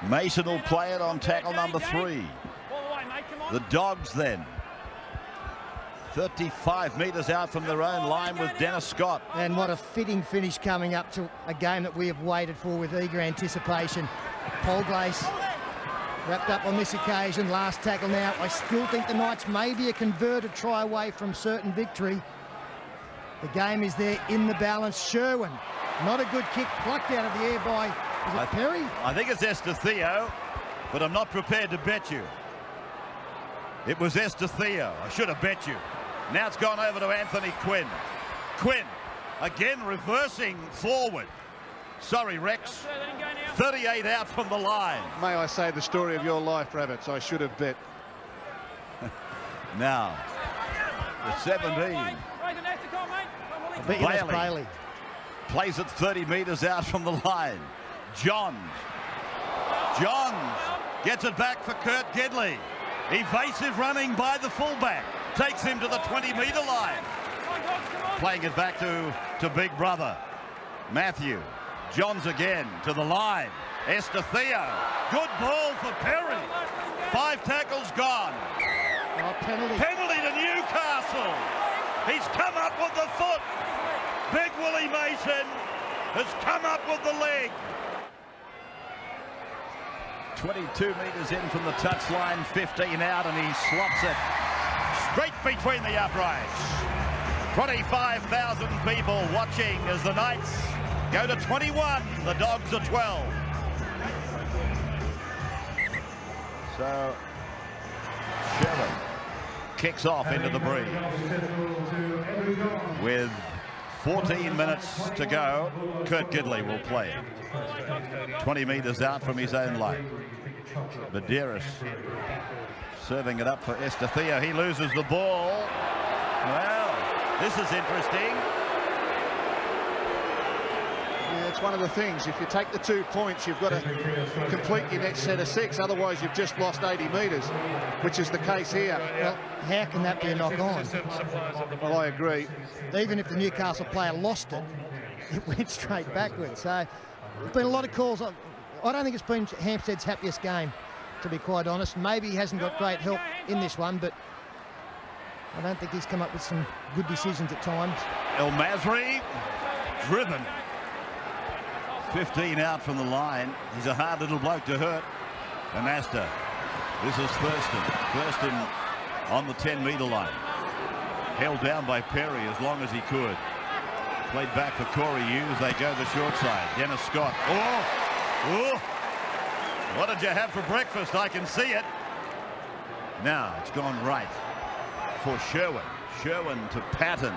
Mason will play it on tackle number 3. The Dogs then 35 metres out from their own line with Dennis Scott. And what a fitting finish coming up to a game that we have waited for with eager anticipation. Polglaze wrapped up on this occasion. Last tackle now. I still think the Knights may be a converted try away from certain victory. The game is there in the balance. Sherwin, not a good kick, plucked out of the air by, is it Perry? I think it's Esther Theo, but I'm not prepared to bet you. It was Esther Theo. I should have bet you. Now it's gone over to Anthony Quinn. Quinn, again reversing forward. Sorry, Rex. 38 out from the line. May I say the story of your life, Rabbits? I should have bet. Now, the 17. Bailey plays it 30 metres out from the line. Johns gets it back for Kurt Gedley. Evasive running by the fullback. Takes him to the 20-metre line. Playing it back to Big Brother. Matthew. Johns again to the line. Esther Theo. Good ball for Perry. 5 tackles gone. Oh, penalty. Penalty to Newcastle. He's come up with the foot. Big Willie Mason has come up with the leg. 22 metres in from the touchline, 15 out, and he slots it straight between the uprights. 25,000 people watching as the Knights go to 21. The Dogs are 12. So Sherwin kicks off into the breeze. With 14 minutes to go, Kurt Gidley will play it. 20 metres out from his own line. Medeiros serving it up for Esther Theo. He loses the ball. Well, this is interesting. Yeah, it's one of the things. If you take the 2 points, you've got to complete your next set of 6. Otherwise, you've just lost 80 metres, which is the case here. Well, how can that be a knock-on? Well, I agree. Even if the Newcastle player lost it, it went straight backwards. So there's been a lot of calls. I don't think it's been Hampstead's happiest game, to be quite honest. Maybe he hasn't got great help in this one, but I don't think he's come up with some good decisions at times. El Masri driven. 15 out from the line. He's a hard little bloke to hurt. And Astor. This is Thurston. Thurston on the 10-metre line. Held down by Perry as long as he could. Played back for Corey Hughes. They go the short side. Dennis Scott. Oh! What did you have for breakfast? I can see it. Now it's gone right for Sherwin. Sherwin to Patton.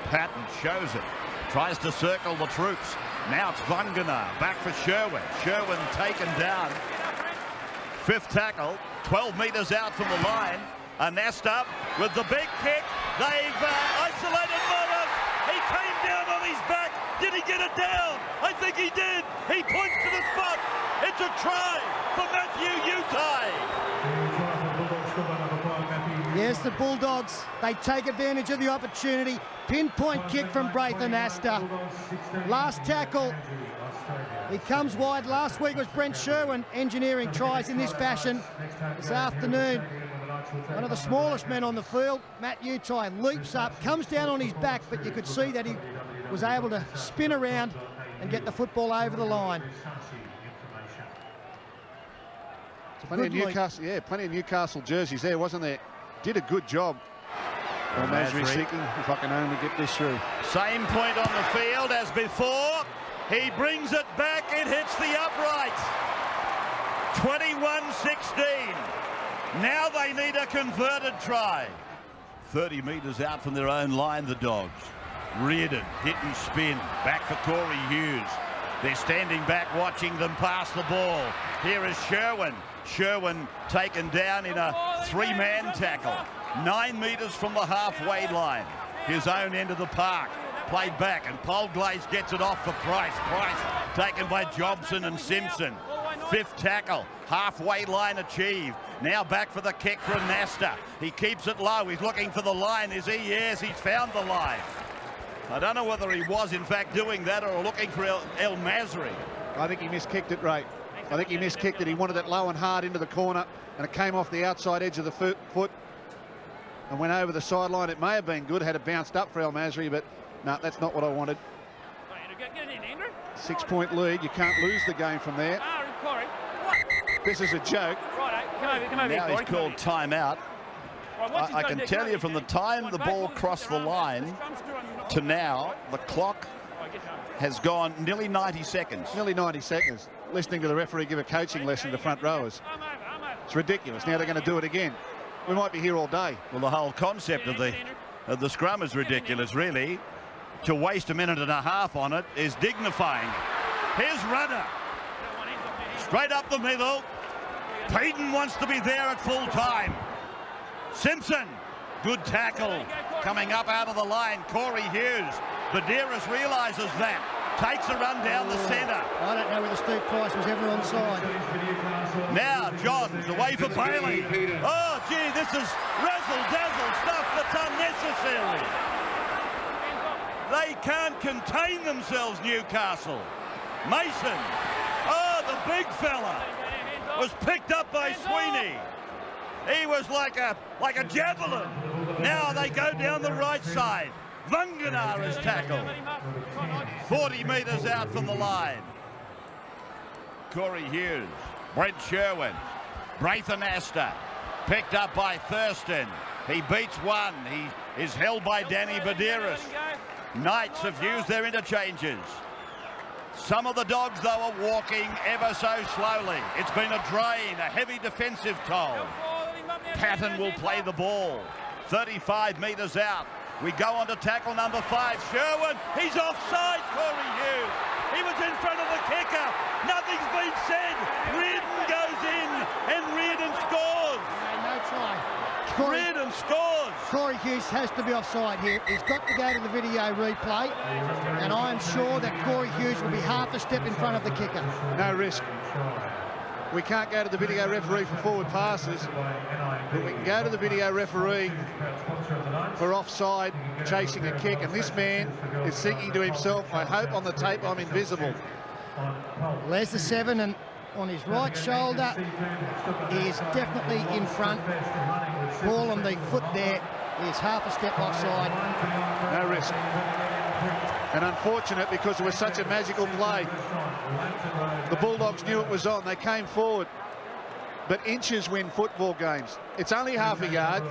Patton shows it. Tries to circle the troops. Now it's Vangana back for Sherwin. Sherwin taken down. Fifth tackle, 12 metres out from the line. Anasta with the big kick. They've isolated Morris. He came down on his back. Did he get it down? I think he did. He points to the spot. It's a try for Matthew Utai. Yes, the Bulldogs, they take advantage of the opportunity. Pinpoint kick from Braith Anasta. Last tackle, he comes wide. Last week was Brent Sherwin engineering tries in this fashion. This afternoon, one of the smallest men on the field, Matt Utai, leaps up, comes down on his back, but you could see that he was able to spin around and get the football over the line. Plenty of Newcastle, plenty of Newcastle jerseys there, wasn't there? Did a good job. Well, Masri seeking, if I can only get this through. Same point on the field as before. He brings it back, it hits the upright. 21-16. Now they need a converted try. 30 metres out from their own line, the Dogs. Reardon, hit and spin. Back for Corey Hughes. They're standing back watching them pass the ball. Here is Sherwin. Sherwin taken down in a three-man tackle. 9 metres from the halfway line. His own end of the park. Played back and Polglaze gets it off for Price. Price taken by Jobson and Simpson. Fifth tackle. Halfway line achieved. Now back for the kick for Anasta. He keeps it low. He's looking for the line. Is he? Yes, he's found the line. I don't know whether he was in fact doing that or looking for El Masri. I think he miskicked it, Ray. I think he miskicked it. He wanted it low and hard into the corner, and it came off the outside edge of the foot and went over the sideline. It may have been good had it bounced up for El Masri, but no, that's not what I wanted. 6-point lead. You can't lose the game from there. This is a joke. Now he's called timeout. I can tell you from the time the ball crossed the line to now, the clock has gone nearly 90 seconds. Nearly 90 seconds. Listening to the referee give a coaching lesson to front rowers. It's ridiculous. Now they're going to do it again. We might be here all day. Well, the whole concept of the scrum is ridiculous, really. To waste a minute and a half on it is dignifying. Here's Rudder. Straight up the middle. Payton wants to be there at full time. Simpson, good tackle. Coming up out of the line, Corey Hughes. Badiris realises that. Takes a run down the centre. I don't know whether Steve Price was ever onside. Now Johns away for Bailey. Oh, gee, this is razzle-dazzle stuff that's unnecessary. They can't contain themselves, Newcastle. Mason, oh, the big fella, was picked up by Sweeney. He was like a javelin. Now they go down the right side. Vangana is tackled. 40 metres out from the line. Corey Hughes, Brent Sherwin, Braith Anasta, picked up by Thurston. He beats one. He is held by Danny Badiris. Knights have used their interchanges. Some of the Dogs, though, are walking ever so slowly. It's been a drain, a heavy defensive toll. Patton will play the ball. 35 metres out. We go on to tackle number 5. Sherwin, he's offside, Corey Hughes. He was in front of the kicker. Nothing's been said. Reardon goes in, and Reardon scores. No try. Reardon scores. Corey Hughes has to be offside here. He's got to go to the video replay, and I am sure that Corey Hughes will be half a step in front of the kicker. No risk. We can't go to the video referee for forward passes, but we can go to the video referee for offside, chasing a kick, and this man is thinking to himself, I hope on the tape I'm invisible. There's the 7, and on his right shoulder, he is definitely in front. Ball on the foot there is half a step offside. No risk. And unfortunate because it was such a magical play. The Bulldogs knew it was on. They came forward. But inches win football games. It's only half a yard.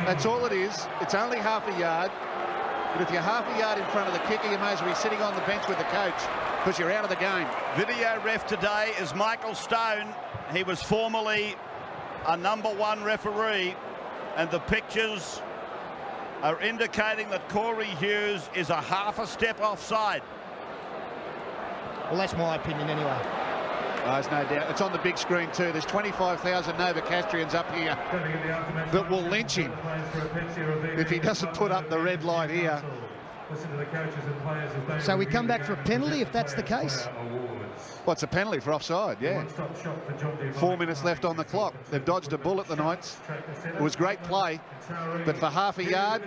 That's all it is. It's only half a yard. But if you're half a yard in front of the kicker, you may as well be sitting on the bench with the coach because you're out of the game. Video ref today is Michael Stone. He was formerly a #1 referee, and the pictures are indicating that Corey Hughes is a half a step offside. Well, that's my opinion anyway. There's no doubt. It's on the big screen too. There's 25,000 Novocastrians up here that will lynch him if he doesn't put up the red light here. So we come back for a penalty if that's the case? What's a penalty for offside? Yeah. 4 minutes left on the clock. They've dodged a bullet, the Knights. It was great play, but for half a yard.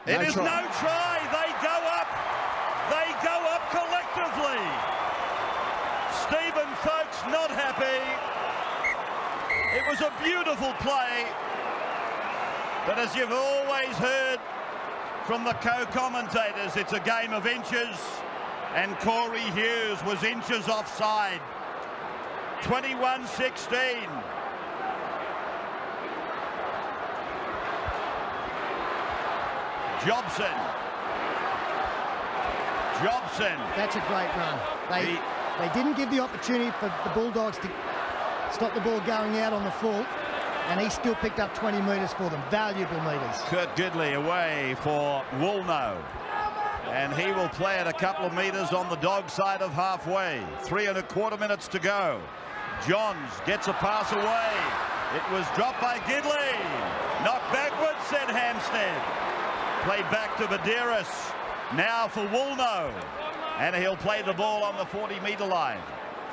It is no try. They go up. They go up collectively. Stephen Folkes not happy. It was a beautiful play. But as you've always heard from the co-commentators, it's a game of inches. And Corey Hughes was inches offside. 21-16. Jobson. That's a great run. They didn't give the opportunity for the Bulldogs to stop the ball going out on the full, and he still picked up 20 metres for them. Valuable metres. Kurt Gidley away for Woolno. And he will play it a couple of metres on the dog side of halfway. 3 1/4 minutes to go. Johns gets a pass away. It was dropped by Gidley. Knocked backwards, said Hampstead. Played back to Badeiras. Now for Woolno. And he'll play the ball on the 40-metre line.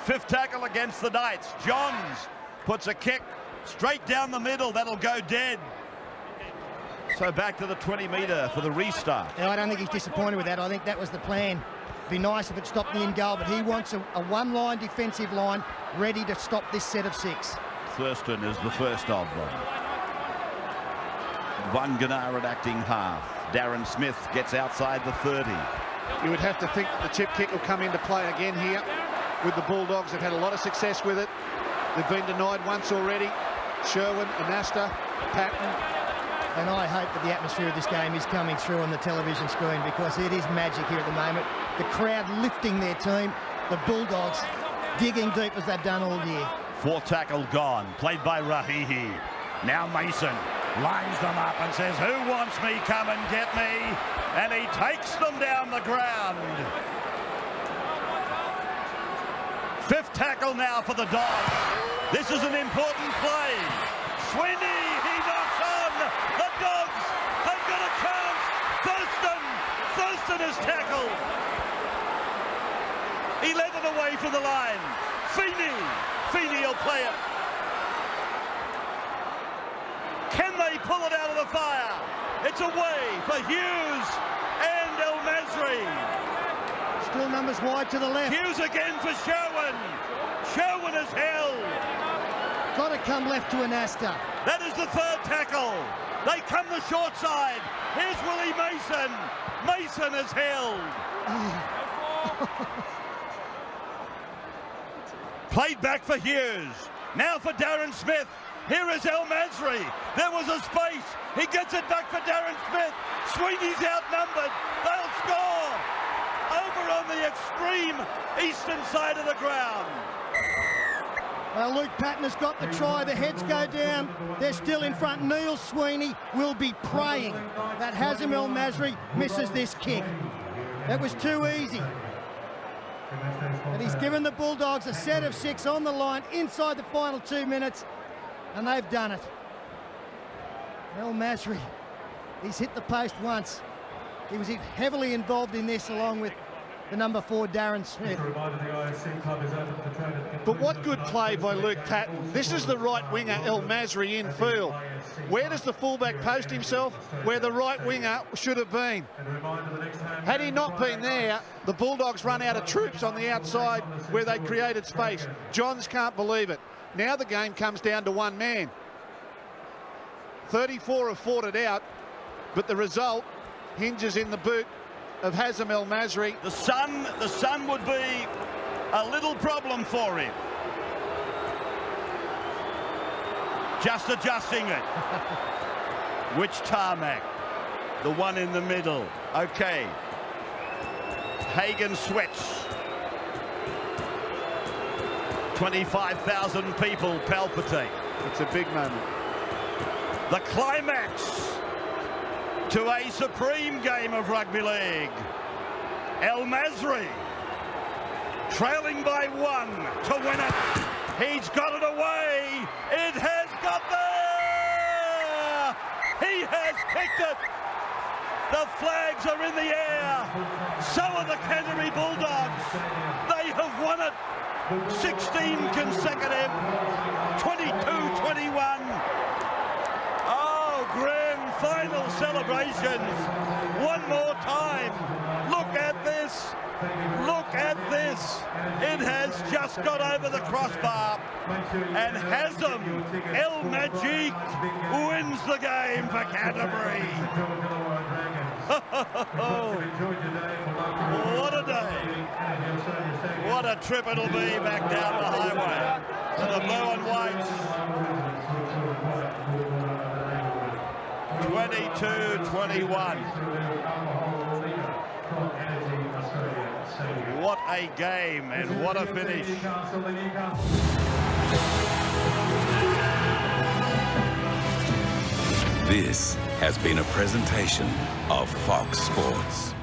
5th tackle against the Knights. Johns puts a kick straight down the middle. That'll go dead. So back to the 20-metre for the restart. And I don't think he's disappointed with that. I think that was the plan. Be nice if it stopped the in goal, but he wants a one-line defensive line ready to stop this set of 6. Thurston is the first of them. Wanganara at acting half. Darren Smith gets outside the 30. You would have to think that the chip kick will come into play again here with the Bulldogs. They've had a lot of success with it. They've been denied once already. Sherwin, Anasta, Patton. And I hope that the atmosphere of this game is coming through on the television screen, because it is magic here at the moment. The crowd lifting their team. The Bulldogs digging deep as they've done all year. 4th tackle gone. Played by Rahihi. Now Mason lines them up and says, "Who wants me? Come and get me." And he takes them down the ground. 5th tackle now for the Dogs. This is an important play. Sweeney, he knocks on. The Dogs, they've got a chance. Thurston is tackled. He led it away from the line. Feeney will play it. Can they pull it out of the fire? It's away for Hughes and El Masri. Still numbers wide to the left. Hughes again for Sherwin. Sherwin is held. Got to come left to Anasta. That is the 3rd tackle. They come the short side. Here's Willie Mason. Mason is held. Played back for Hughes. Now for Darren Smith. Here is El Masri. There was a space. He gets it back for Darren Smith. Sweeney's outnumbered. They'll score. Over on the extreme eastern side of the ground. Well, Luke Patton has got the try. The heads go down. They're still in front. Neil Sweeney will be praying that Hazem El Masri misses this kick. It was too easy. And he's given the Bulldogs a set of 6 on the line inside the final 2 minutes, and they've done it. El Masri, he's hit the post once. He was heavily involved in this, along with the number 4, Darren Smith. But what good play by Luke Patton. This is the right winger, El Masri, in field. Where does the fullback post himself? Where the right winger should have been. Had he not been there, the Bulldogs run out of troops on the outside where they created space. Johns can't believe it. Now the game comes down to one man. 34 have fought it out, but the result hinges in the boot of Hazem El Masri. The sun would be a little problem for him. Just adjusting it. Which tarmac? The one in the middle. Okay. Hagen sweats. 25,000 people palpitate. It's a big moment. The climax to a supreme game of rugby league. El Masri trailing by 1 to win it. He's got it away. It has got there. He has kicked it. The flags are in the air. So are the Canterbury Bulldogs. They have won it. 16 consecutive. 22-21. Oh, grand final celebrations. One more time. Look at this. Look at this. It has just got over the crossbar. And Hazem El Magic wins the game for Canterbury. What a day. What a trip it'll be back down the highway to the blue and whites. 22-21. What a game and what a finish. This has been a presentation of Fox Sports.